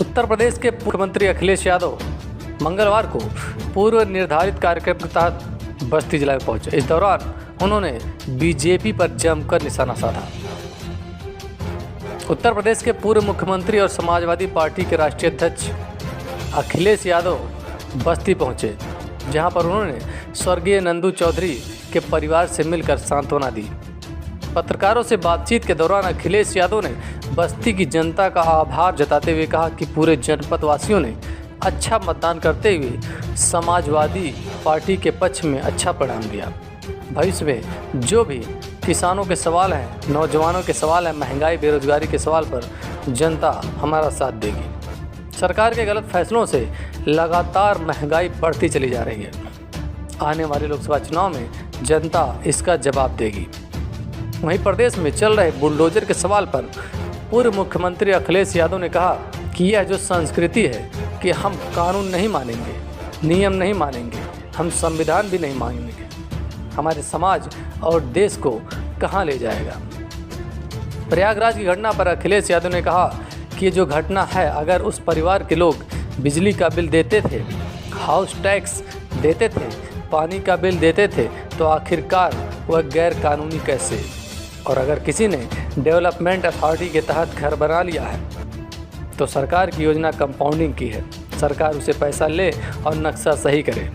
उत्तर प्रदेश के मुख्यमंत्री अखिलेश यादव मंगलवार को पूर्व निर्धारित कार्यक्रम के तहत बस्ती जिला में पहुंचे। इस दौरान उन्होंने बीजेपी पर जमकर निशाना साधा। उत्तर प्रदेश के पूर्व मुख्यमंत्री और समाजवादी पार्टी के राष्ट्रीय अध्यक्ष अखिलेश यादव बस्ती पहुंचे, जहां पर उन्होंने स्वर्गीय नंदू चौधरी के परिवार से मिलकर सांत्वना दी। पत्रकारों से बातचीत के दौरान अखिलेश यादव ने बस्ती की जनता का आभार जताते हुए कहा कि पूरे जनपद वासियों ने अच्छा मतदान करते हुए समाजवादी पार्टी के पक्ष में अच्छा परिणाम दिया। भविष्य में जो भी किसानों के सवाल हैं, नौजवानों के सवाल हैं, महंगाई बेरोजगारी के सवाल पर जनता हमारा साथ देगी। सरकार के गलत फैसलों से लगातार महंगाई बढ़ती चली जा रही है। आने वाले लोकसभा चुनाव में जनता इसका जवाब देगी। वहीं प्रदेश में चल रहे बुलडोजर के सवाल पर पूर्व मुख्यमंत्री अखिलेश यादव ने कहा कि यह जो संस्कृति है कि हम कानून नहीं मानेंगे, नियम नहीं मानेंगे, हम संविधान भी नहीं मानेंगे, हमारे समाज और देश को कहां ले जाएगा। प्रयागराज की घटना पर अखिलेश यादव ने कहा कि ये जो घटना है, अगर उस परिवार के लोग बिजली का बिल देते थे, हाउस टैक्स देते थे, पानी का बिल देते थे, तो आखिरकार वह गैर कानूनी कैसे? और अगर किसी ने डेवलपमेंट अथॉरिटी के तहत घर बना लिया है तो सरकार की योजना कंपाउंडिंग की है। सरकार उसे पैसा ले और नक्शा सही करे।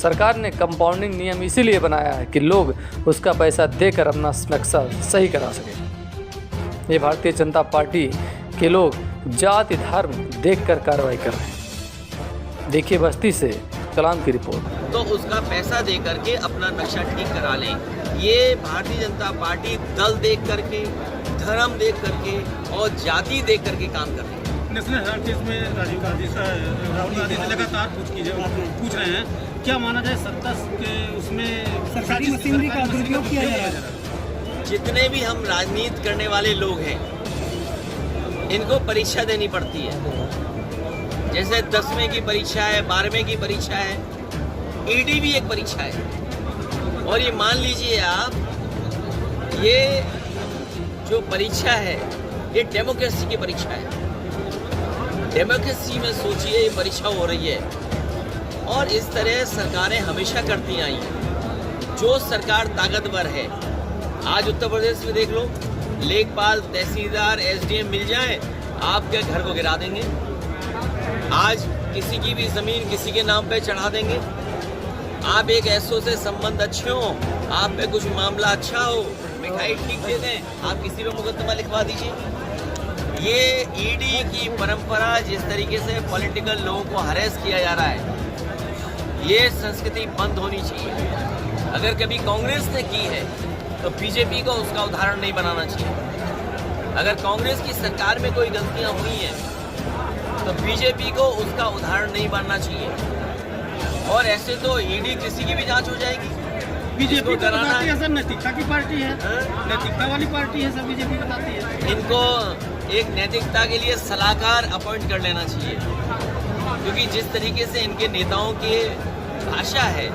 सरकार ने कंपाउंडिंग नियम इसीलिए बनाया है कि लोग उसका पैसा देकर अपना नक्शा सही करा सकें। ये भारतीय जनता पार्टी के लोग जाति धर्म देखकर कार्रवाई कर रहे हैं। देखिए बस्ती से कलाम की रिपोर्ट। तो उसका पैसा दे करके अपना नक्शा ठीक करा लें। ये भारतीय जनता पार्टी दल देख करके, धर्म देख करके और जाति देख करके काम कर रही है। नेशनल हेराल्ड में राहुल गांधी से लगातार पूछ रहे हैं, क्या माना जाए सत्ता के उसमें सरकारी मशीनरी का दुरुपयोग किया जा रहा है? जितने भी हम राजनीति करने वाले लोग हैं, इनको परीक्षा देनी पड़ती है। जैसे 10वीं की परीक्षा है, 12वीं की परीक्षा है, ईडी भी एक परीक्षा है। और ये मान लीजिए आप, ये जो परीक्षा है ये डेमोक्रेसी की परीक्षा है। डेमोक्रेसी में सोचिए ये परीक्षा हो रही है। और इस तरह सरकारें हमेशा करती आई हैं। जो सरकार ताकतवर है, आज उत्तर प्रदेश में देख लो, लेखपाल, तहसीलदार, एसडीएम मिल जाए, आपके घर को गिरा देंगे। आज किसी की भी ज़मीन किसी के नाम पे चढ़ा देंगे। आप एक एसओ से संबंध अच्छे हो, आप पे कुछ मामला अच्छा हो, मिठाई ठीक दे दें, आप किसी पे मुकदमा लिखवा दीजिए। ये ईडी की परंपरा, जिस तरीके से पॉलिटिकल लोगों को हरेस किया जा रहा है, ये संस्कृति बंद होनी चाहिए। अगर कभी कांग्रेस ने की है तो बीजेपी को उसका उदाहरण नहीं बनाना चाहिए। अगर कांग्रेस की सरकार में कोई गलतियां हुई हैं तो बीजेपी को उसका उदाहरण नहीं बनना चाहिए। और ऐसे तो ईडी किसी की भी जांच हो जाएगी। बीजेपी बताती है सर नैतिकता की पार्टी है, नैतिकता वाली पार्टी है सर, बीजेपी बताती है। इनको एक नैतिकता के लिए सलाहकार अपॉइंट कर लेना चाहिए, क्योंकि जिस तरीके से इनके नेताओं की भाषा है,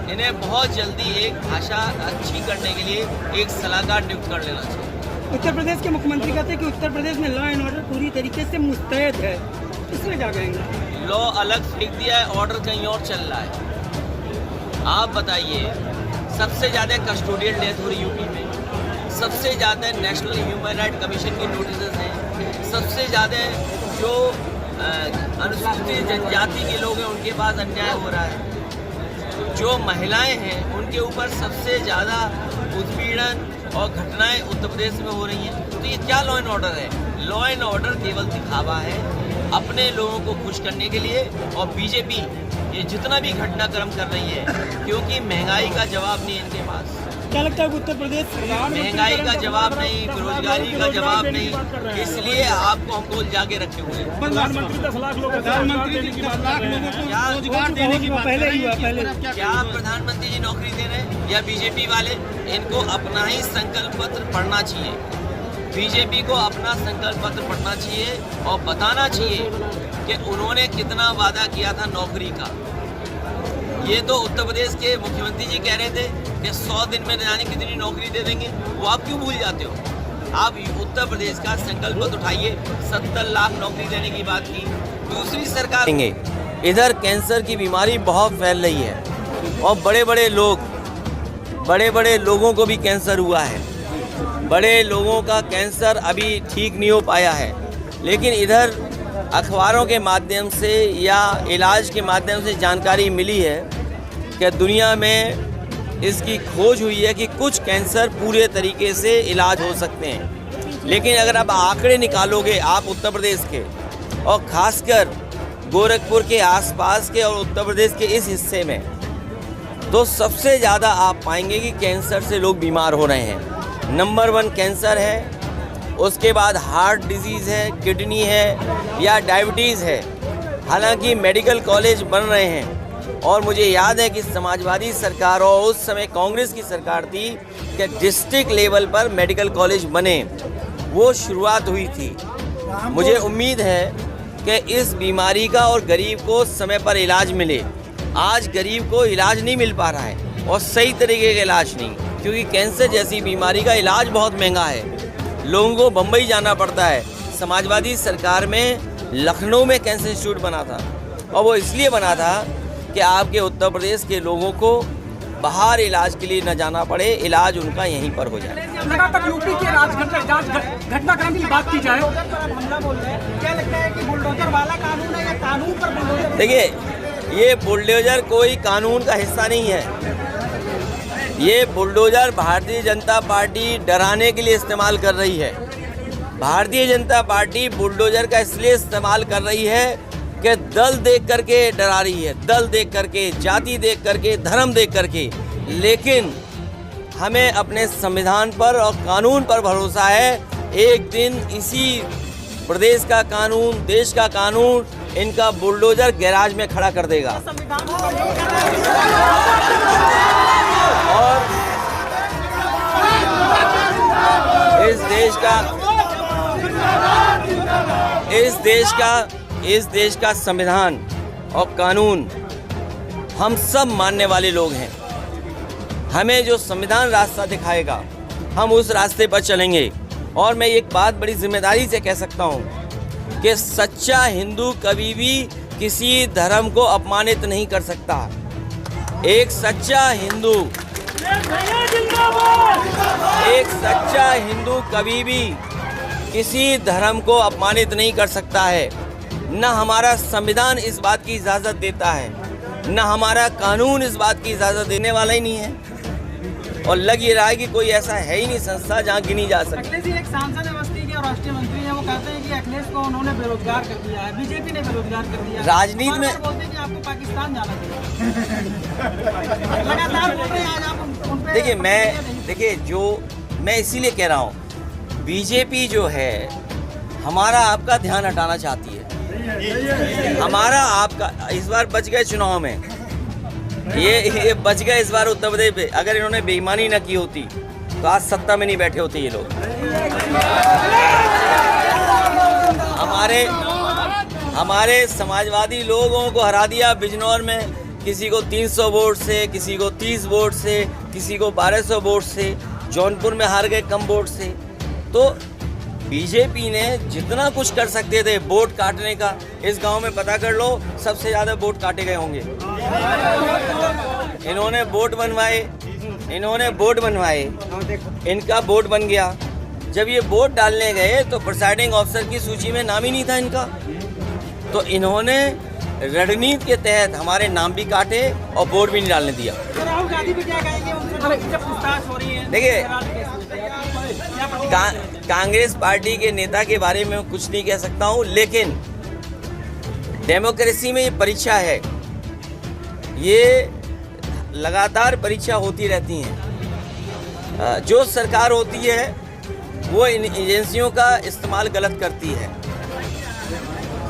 इन्हें बहुत जल्दी एक भाषा अच्छी करने के लिए एक सलाहकार नियुक्त कर लेना चाहिए। उत्तर प्रदेश के मुख्यमंत्री कहते हैं कि उत्तर प्रदेश में लॉ एंड ऑर्डर पूरी तरीके से मुस्तैद है, इसमें क्या कहेंगे? लॉ अलग फेंक दिया है, ऑर्डर कहीं और चल रहा है। आप बताइए, सबसे ज़्यादा कस्टोडियल डेथ हो रही यूपी में, सबसे ज़्यादा नेशनल ह्यूमन राइट कमीशन की नोटिस हैं, सबसे ज़्यादा जो अनुसूचित जनजाति के लोग हैं उनके पास अन्याय हो रहा है, जो महिलाएं हैं उनके ऊपर सबसे ज़्यादा उत्पीड़न और घटनाएं उत्तर प्रदेश में हो रही हैं। तो ये क्या लॉ एंड ऑर्डर है? लॉ एंड ऑर्डर केवल दिखावा है अपने लोगों को खुश करने के लिए। और बीजेपी ये जितना भी घटनाक्रम कर रही है, क्योंकि महंगाई का जवाब नहीं है इनके पास। क्या लगता है उत्तर प्रदेश महंगाई का जवाब नहीं, बेरोजगारी का जवाब नहीं, इसलिए आपको हमको जाके रखे हुए हैं। प्रधानमंत्री 10 लाख लोगों को रोजगार देने की पहले ही हुआ, पहले क्या प्रधानमंत्री जी नौकरी दे रहे हैं या बीजेपी वाले? इनको अपना ही संकल्प पत्र पढ़ना चाहिए। बीजेपी को अपना संकल्प पत्र पढ़ना चाहिए और बताना चाहिए कि उन्होंने कितना वादा किया था नौकरी का। ये तो उत्तर प्रदेश के मुख्यमंत्री जी कह रहे थे कि 100 दिन में जाने कितनी नौकरी दे देंगे, वो आप क्यों भूल जाते हो? आप उत्तर प्रदेश का संकल्प मत उठाइए, 70 लाख नौकरी देने की बात की दूसरी सरकार। इधर कैंसर की बीमारी बहुत फैल रही है और बड़े बड़े लोगों को भी कैंसर हुआ है। बड़े लोगों का कैंसर अभी ठीक नहीं हो पाया है, लेकिन इधर अखबारों के माध्यम से या इलाज के माध्यम से जानकारी मिली है कि दुनिया में इसकी खोज हुई है कि कुछ कैंसर पूरे तरीके से इलाज हो सकते हैं। लेकिन अगर आप आंकड़े निकालोगे आप उत्तर प्रदेश के और ख़ासकर गोरखपुर के आसपास के और उत्तर प्रदेश के इस हिस्से में, तो सबसे ज़्यादा आप पाएंगे कि कैंसर से लोग बीमार हो रहे हैं। नंबर 1 कैंसर है, उसके बाद हार्ट डिजीज़ है, किडनी है या डायबिटीज़ है। हालांकि मेडिकल कॉलेज बन रहे हैं और मुझे याद है कि समाजवादी सरकार और उस समय कांग्रेस की सरकार थी कि डिस्ट्रिक्ट लेवल पर मेडिकल कॉलेज बने, वो शुरुआत हुई थी। मुझे उम्मीद है कि इस बीमारी का और गरीब को समय पर इलाज मिले। आज गरीब को इलाज नहीं मिल पा रहा है और सही तरीके का इलाज नहीं, क्योंकि कैंसर जैसी बीमारी का इलाज बहुत महंगा है। लोगों को बम्बई जाना पड़ता है। समाजवादी सरकार में लखनऊ में कैंसर इंस्टीट्यूट बना था और वो इसलिए बना था कि आपके उत्तर प्रदेश के लोगों को बाहर इलाज के लिए न जाना पड़े, इलाज उनका यहीं पर हो जाए। लगातार यूपी के घटनाक्रम की बात की जाए, क्या लगता है कि बुलडोजर वाला कानून है या कानून पर बुलडोजर? देखिए, ये बुलडोजर कोई कानून का हिस्सा नहीं है। ये बुलडोजर भारतीय जनता पार्टी डराने के लिए इस्तेमाल कर रही है। भारतीय जनता पार्टी बुलडोजर का इसलिए इस्तेमाल कर रही है कि दल देख करके डरा रही है, दल देख करके, जाति देख करके, धर्म देख करके। लेकिन हमें अपने संविधान पर और कानून पर भरोसा है। एक दिन इसी प्रदेश का कानून, देश का कानून इनका बुलडोजर गैराज में खड़ा कर देगा। और इस देश का संविधान और कानून हम सब मानने वाले लोग हैं। हमें जो संविधान रास्ता दिखाएगा हम उस रास्ते पर चलेंगे। और मैं एक बात बड़ी जिम्मेदारी से कह सकता हूँ कि सच्चा हिंदू कभी भी किसी धर्म को अपमानित नहीं कर सकता। एक सच्चा हिंदू कभी भी किसी धर्म को अपमानित नहीं कर सकता है। न हमारा संविधान इस बात की इजाज़त देता है, न हमारा कानून इस बात की इजाज़त देने वाला ही नहीं है। और लग ये रहा है कि कोई ऐसा है ही नहीं संस्था जहाँ गिनी जा सके। अखिलेश जी एक सांसद है बस्ती के और राष्ट्रीय मंत्री हैं, वो कहते हैं कि अखिलेश को उन्होंने बेरोजगार कर दिया है, बीजेपी ने बेरोजगार कर दिया है। राजनीति में बोलते हैं कि आपको पाकिस्तान जाना चाहिए। लगातार बोल रहे हैं, आज आप उन पे देखिए जो मैं इसीलिए कह रहा हूँ, बीजेपी जो है हमारा आपका ध्यान हटाना चाहती है। हमारा आपका इस बार बच गए चुनाव में, ये बच गए इस बार उत्तर प्रदेश में। अगर इन्होंने बेईमानी न की होती तो आज सत्ता में नहीं बैठे होते ये लोग। हमारे समाजवादी लोगों को हरा दिया बिजनौर में, किसी को 300 वोट से, किसी को 30 वोट से, किसी को 1200 वोट से। जौनपुर में हार गए कम वोट से। तो बीजेपी ने जितना कुछ कर सकते थे वोट काटने का, इस गांव में पता कर लो सबसे ज़्यादा वोट काटे गए होंगे। इन्होंने वोट बनवाए, इनका वोट बन गया। जब ये वोट डालने गए तो प्रिसाइडिंग ऑफिसर की सूची में नाम ही नहीं था इनका। तो इन्होंने रणनीति के तहत हमारे नाम भी काटे और वोट भी नहीं डालने दिया। राहुल गांधी भी क्या कहेंगे उनसे पूछताछ हो रही है? देखिए, कांग्रेस पार्टी के नेता के बारे में कुछ नहीं कह सकता हूँ, लेकिन डेमोक्रेसी में ये परीक्षा है, ये लगातार परीक्षा होती रहती हैं। जो सरकार होती है वो इन एजेंसियों का इस्तेमाल गलत करती है,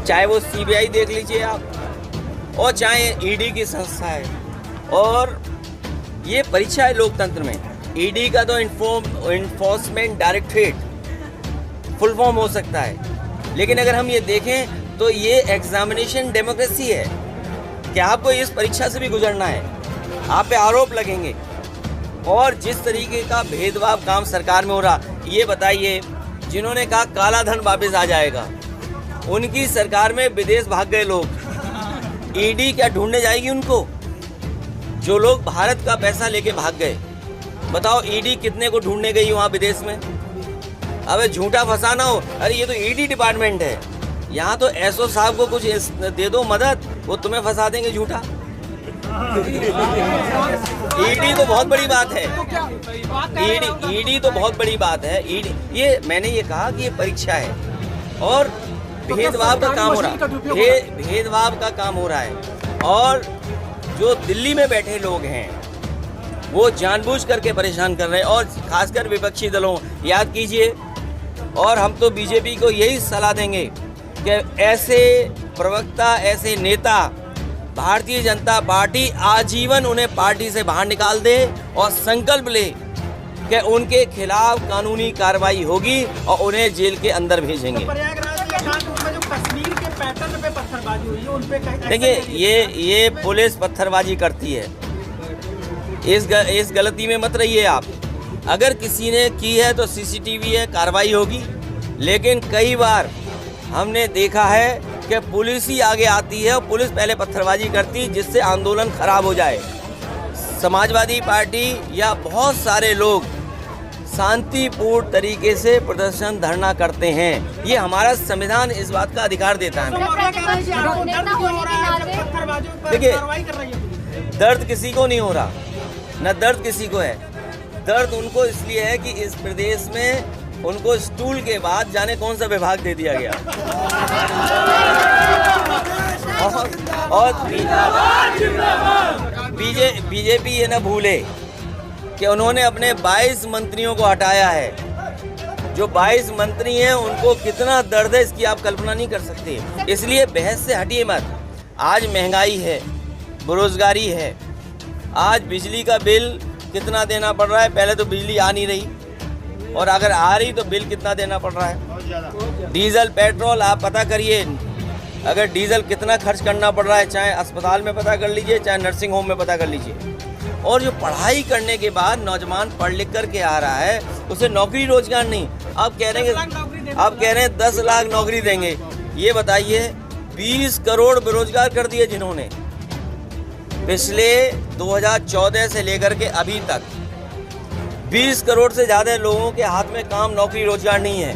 चाहे वो सीबीआई देख लीजिए आप, और चाहे ईडी की संस्था है। और ये परीक्षा है लोकतंत्र में। ईडी का तो इन्फोर्समेंट डायरेक्टरेट फुल फॉर्म हो सकता है, लेकिन अगर हम ये देखें तो ये एग्जामिनेशन डेमोक्रेसी है कि आपको इस परीक्षा से भी गुजरना है। आप पे आरोप लगेंगे और जिस तरीके का भेदभाव काम सरकार में हो रहा, ये बताइए जिन्होंने कहा काला धन वापस आ जाएगा, उनकी सरकार में विदेश भाग गए लोग, ईडी क्या ढूंढने जाएगी उनको? जो लोग भारत का पैसा लेके भाग गए, बताओ ईडी कितने को ढूंढने गई वहाँ विदेश में? अबे झूठा फंसाना हो, अरे ये तो ईडी डिपार्टमेंट है, यहाँ तो एसओ साहब को कुछ दे दो मदद, वो तुम्हें फंसा देंगे झूठा। ईडी तो बहुत बड़ी बात है, ईडी तो बहुत बड़ी बात है। ईडी, ये मैंने ये कहा कि ये परीक्षा है और भेदभाव का काम हो रहा है, भेदभाव का काम हो रहा है। और जो दिल्ली में बैठे लोग हैं वो जानबूझ करके परेशान कर रहे हैं, और खासकर विपक्षी दलों, याद कीजिए। और हम तो बीजेपी को यही सलाह देंगे कि ऐसे प्रवक्ता, ऐसे नेता, भारतीय जनता पार्टी आजीवन उन्हें पार्टी से बाहर निकाल दे और संकल्प ले कि उनके खिलाफ कानूनी कार्रवाई होगी और उन्हें जेल के अंदर भेजेंगे। कश्मीर के पैटर्न पे पत्थरबाजी हुई है, उन पे देखिए, ये पुलिस पत्थरबाजी करती है, इस गलती में मत रहिए आप। अगर किसी ने की है तो सीसीटीवी है, कार्रवाई होगी। लेकिन कई बार हमने देखा है कि पुलिस ही आगे आती है और पुलिस पहले पत्थरबाजी करती है, जिससे आंदोलन खराब हो जाए। समाजवादी पार्टी या बहुत सारे लोग शांतिपूर्ण तरीके से प्रदर्शन धरना करते हैं, ये हमारा संविधान इस बात का अधिकार देता है। देखिए, दर्द किसी को नहीं हो रहा, न दर्द किसी को है। दर्द उनको इसलिए है कि इस प्रदेश में उनको स्टूल के बाद जाने कौन सा विभाग दे दिया गया। और बीजेपी ये न भूले कि उन्होंने अपने 22 मंत्रियों को हटाया है। जो 22 मंत्री हैं उनको कितना दर्द है इसकी आप कल्पना नहीं कर सकते। इसलिए बहस से हटिए मत। आज महंगाई है, बेरोजगारी है, आज बिजली का बिल कितना देना पड़ रहा है। पहले तो बिजली आ नहीं रही, और अगर आ रही तो बिल कितना देना पड़ रहा है। डीजल, पेट्रोल आप पता करिए, अगर डीजल कितना खर्च करना पड़ रहा है, चाहे अस्पताल में पता कर लीजिए, चाहे नर्सिंग होम में पता कर लीजिए। और जो पढ़ाई करने के बाद नौजवान पढ़ लिख करके आ रहा है, उसे नौकरी रोजगार नहीं। आप कह रहे हैं 10 लाख नौकरी देंगे। ये बताइए, 20 करोड़ बेरोजगार कर दिए जिन्होंने पिछले 2014 से लेकर के अभी तक। 20 करोड़ से ज़्यादा लोगों के हाथ में काम, नौकरी, रोजगार नहीं है।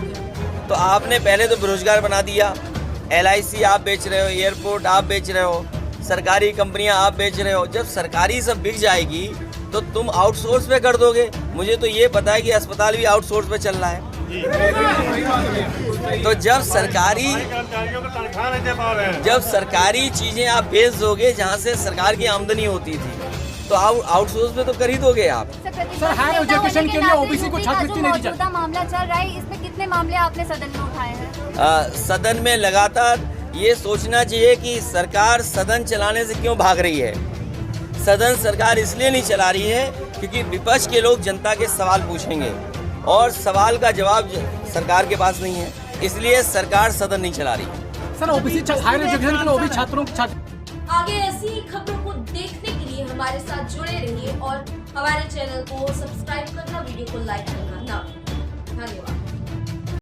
तो आपने पहले तो बेरोजगार बना दिया। LIC आप बेच रहे हो, एयरपोर्ट आप बेच रहे हो, सरकारी कंपनियां आप बेच रहे हो। जब सरकारी सब बिक जाएगी तो तुम आउटसोर्स पे कर दोगे। मुझे तो ये पता है कि अस्पताल भी आउटसोर्स पे चल रहा है। तो जब सरकारी चीज़ें आप बेच दोगे जहाँ से सरकार की आमदनी होती थी, तो आउटसोर्स पे तो कर ही दोगे आप। सर, हायर एजुकेशन के लिए ओबीसी को छात्रवृत्ति नहीं दी जाती। मामला चल रहा है, इसमें कितने मामले आपने सदन में उठाए हैं? सदन में लगातार ये सोचना चाहिए कि सरकार सदन चलाने से क्यों भाग रही है। सदन सरकार इसलिए नहीं चला रही है क्योंकि विपक्ष के लोग जनता के सवाल पूछेंगे और सवाल का जवाब सरकार के पास नहीं है, इसलिए सरकार सदन नहीं चला रही। सर, ओबीसी हायर एजुकेशन के लिए ओबीसी छात्रों आगे ऐसी ही खबरों को देखने के लिए हमारे साथ जुड़े रहिए और हमारे चैनल को सब्सक्राइब करना, वीडियो को लाइक करना ना। धन्यवाद।